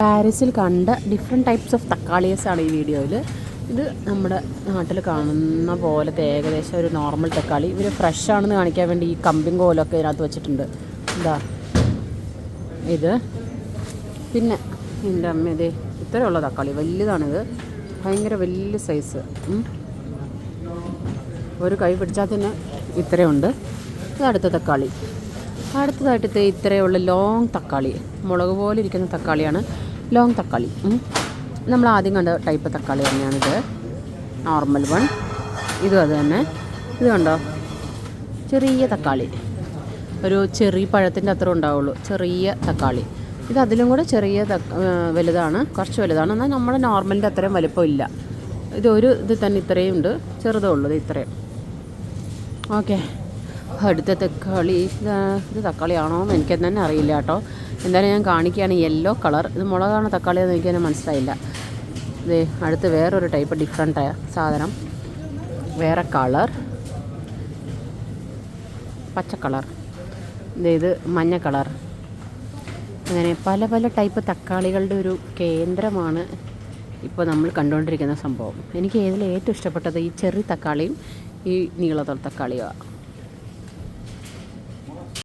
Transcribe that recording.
പാരീസിൽ കണ്ട different types of തക്കാളീസാണ് ഈ വീഡിയോയിൽ. ഇത് നമ്മുടെ നാട്ടിൽ കാണുന്ന പോലത്തെ ഏകദേശം ഒരു നോർമൽ തക്കാളി. ഇവർ ഫ്രഷ് ആണെന്ന് കാണിക്കാൻ വേണ്ടി ഈ കമ്പിൻ കോലൊക്കെ ഇതിനകത്ത് വെച്ചിട്ടുണ്ട്. എന്താ ഇത്? പിന്നെ എൻ്റെ അമ്മ ഇതേ ഇത്രയുള്ള തക്കാളി വലുതാണിത്, ഭയങ്കര വലിയ സൈസ്. ഒരു കൈ പിടിച്ചാൽ തന്നെ ഇത്രയുണ്ട്. ഇത് അടുത്ത തക്കാളി. അടുത്തതായിട്ട് ഇത്രയുള്ള ലോങ് തക്കാളി, മുളക് പോലെ ഇരിക്കുന്ന തക്കാളിയാണ് ലോങ് തക്കാളി. നമ്മൾ ആദ്യം കണ്ട ടൈപ്പ് തക്കാളി തന്നെയാണിത്, നോർമൽ വൺ. ഇതും അത് തന്നെ. ഇത് കണ്ടോ, ചെറിയ തക്കാളി, ഒരു ചെറിയ പഴത്തിൻ്റെ അത്ര ഉണ്ടാവുള്ളൂ, ചെറിയ തക്കാളി. ഇത് അതിലും കൂടെ ചെറിയ വലുതാണ്, കുറച്ച് വലുതാണ്. എന്നാൽ നമ്മുടെ നോർമലിൻ്റെ അത്രയും വലിപ്പമില്ല. ഇതൊരു ഇത് തന്നെ ഇത്രയും ഉണ്ട്, ചെറുതേ ഉള്ളൂ, ഇത് ഇത്രയും. ഓക്കെ, അടുത്ത തക്കാളി. ഇത് തക്കാളിയാണോ എന്ന് എനിക്ക് തന്നെ അറിയില്ല കേട്ടോ. എന്തായാലും ഞാൻ കാണിക്കുകയാണ്. Yellow colour. ഇത് മുളകാണ് തക്കാളിയെന്ന് എനിക്ക് തന്നെ മനസ്സിലായില്ല. ഇത് അടുത്ത് വേറൊരു ടൈപ്പ് ഡിഫറെൻ്റ് സാധനം, വേറെ കളർ, പച്ച കളർ, ഇത് മഞ്ഞ കളർ. അങ്ങനെ പല പല ടൈപ്പ് തക്കാളികളുടെ ഒരു കേന്ദ്രമാണ് ഇപ്പോൾ നമ്മൾ കണ്ടുകൊണ്ടിരിക്കുന്ന സംഭവം. എനിക്ക് ഇതിൽ ഏറ്റവും ഇഷ്ടപ്പെട്ടത് ഈ ചെറിയ തക്കാളിയും ഈ നീളത്തുള്ള തക്കാളിയുമാണ്.